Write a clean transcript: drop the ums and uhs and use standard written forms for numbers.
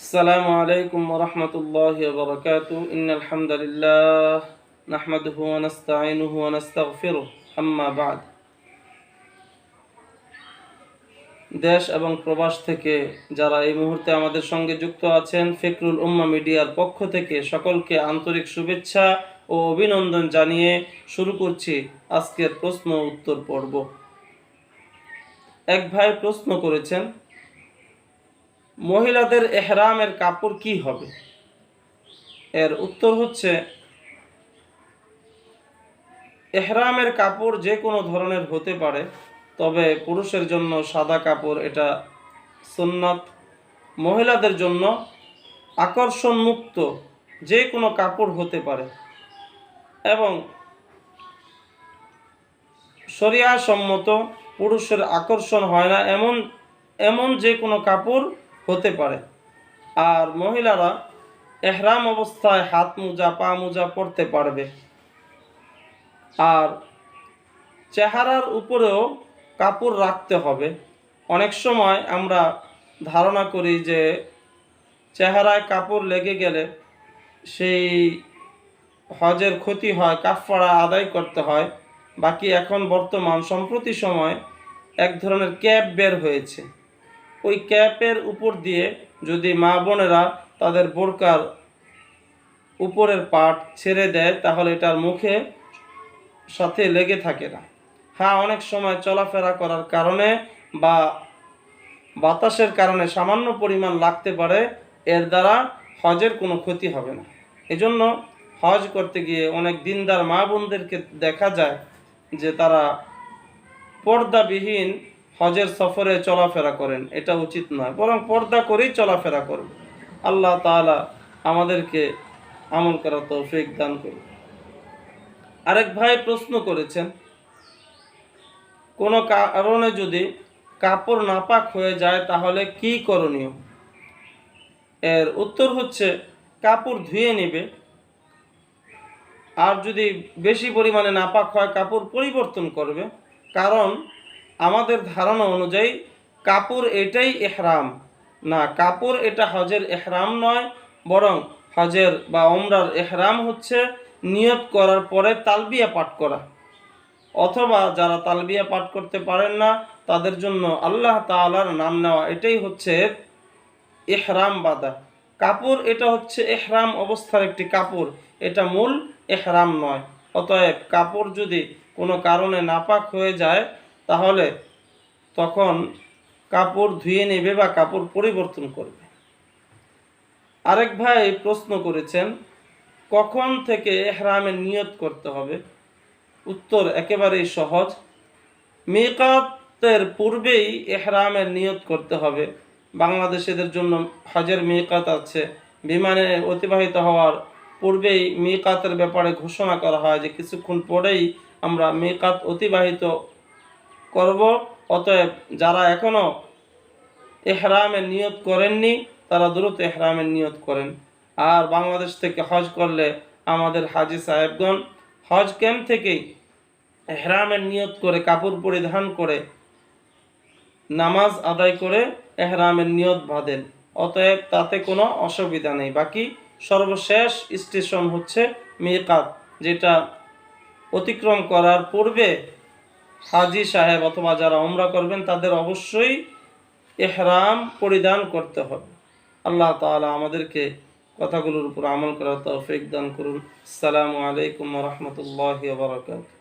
السلام عليكم ورحمة الله وبركاته إن الحمد لله نحمده ونستعينه ونستغفره أما بعد দেশ এবং প্রবাস থেকে যারা এই মুহূর্তে আমাদের সঙ্গে যুক্ত আছেন ফিকরুল উম্মাহ মিডিয়ার পক্ষ থেকে সকলকে আন্তরিক শুভেচ্ছা ও অভিনন্দন জানিয়ে শুরু করছি আজকের প্রশ্ন উত্তর পর্ব। এক ভাই প্রশ্ন করেছেন, মহিলাদের ইহরামের কাপড় কি হবে? এর উত্তর হচ্ছে, ইহরামের কাপড় যে কোনো ধরনের হতে পারে, তবে পুরুষের জন্য সাদা কাপড় এটা সুন্নাত। মহিলাদের জন্য আকর্ষণ মুক্ত যে কোনো কাপড় হতে পারে এবং শরিয়া সম্মত পুরুষের আকর্ষণ হয় না এমন যে কোনো কাপড় হতে পারে। আর মহিলারা ইহরাম অবস্থায় হাত মোজা পা মোজা পরতে পারবে। আর চেহারার উপরেও কাপড় রাখতে হবে। অনেক সময় আমরা ধারণা করি যে চেহারায় কাপড় লেগে গেলে সেই হজের ক্ষতি হয়, কাফারা আদায় করতে হয়। বাকি এখন বর্তমান সম্প্রতি সময় এক ধরনের ক্যাপ বের হয়েছে, ওই ক্যাপের উপর দিয়ে যদি মা বোনেরা তাদের বোরকার উপরের পার্ট ছেড়ে দেয় তাহলে এটার মুখে সাথে লেগে থাকে না। হ্যাঁ, অনেক সময় চলাফেরা করার কারণে বা বাতাসের কারণে সামান্য পরিমাণ লাগতে পারে, এর দ্বারা হজের কোনো ক্ষতি হবে না। এজন্য হজ করতে গিয়ে অনেক দিনদার মা বোনদেরকে দেখা যায় যে তারা পর্দাবিহীন হজের সফরে চলাফেরা করেন। এটা উচিত নয়, বরং পর্দা করেই চলাফেরা করবে। আল্লাহ তাআলা আমাদেরকে আমল করার তৌফিক দান করুন। আরেক ভাই প্রশ্ন করেছেন, কোনো কারণে যদি কাপড় নাপাক হয়ে যায় তাহলে কি করণীয়? এর উত্তর হচ্ছে, কাপড় ধুয়ে নেবে। আর যদি বেশি পরিমাণে নাপাক হয় কাপড় পরিবর্তন করবে। কারণ আমাদের ধারণা অনুযায়ী কাপড় এটাই ইহরাম না, কাপড় এটা হজের ইহরাম নয়, বরং হজের বা উমরার ইহরাম হচ্ছে নিয়ত করার পরে তালবিয়া পাঠ করা। অথবা যারা তালবিয়া পাঠ করতে পারেন না তাদের জন্য আল্লাহ তাআলার নাম নেওয়া, এটাই হচ্ছে ইহরাম বাঁধা। কাপড় এটা হচ্ছে ইহরাম অবস্থার একটি কাপড়, এটা মূল ইহরাম নয়। অতএব কাপড় যদি কোনো কারণে নাপাক হয়ে যায় তাহলে তখন কাপড় ধুয়ে নেবে বা কাপড় পরিবর্তন করবে। আরেক ভাই প্রশ্ন করেছেন, কখন থেকে ইহরামের নিয়ত করতে হবে? উত্তর একেবারেই সহজ, মিকাতের পূর্বেই ইহরামের নিয়ত করতে হবে। বাংলাদেশিদের জন্য হজের মিকাত আছে, বিমানে অতিবাহিত হওয়ার পূর্বেই মিকাতের ব্যাপারে ঘোষণা করা হয় যে কিছুক্ষণ পরেই আমরা মিকাত অতিবাহিত করব। অতএব যারা এখনও ইহরামের নিয়ত করেননি তারা দ্রুত ইহরামের নিয়ত করেন। আর বাংলাদেশ থেকে হজ করলে আমাদের হাজি সাহেবগণ হজ ক্যাম্প থেকেই ইহরামের নিয়ত করে কাপড় পরিধান করে নামাজ আদায় করে ইহরামের নিয়ত বাঁধেন। অতএব তাতে কোনো অসুবিধা নেই। বাকি সর্বশেষ স্টেশন হচ্ছে মিকাত, যেটা অতিক্রম করার পূর্বে হাজি সাহেব অথবা যারা উমরা করবেন তাদের অবশ্যই ইহরাম পরিধান করতে হবে। আল্লাহ তাআলা আমাদেরকে কথাগুলোর উপর আমল করার তৌফিক দান করুন। আসসালামু আলাইকুম ওয়া রাহমাতুল্লাহি ওয়া বারাকাতুহু।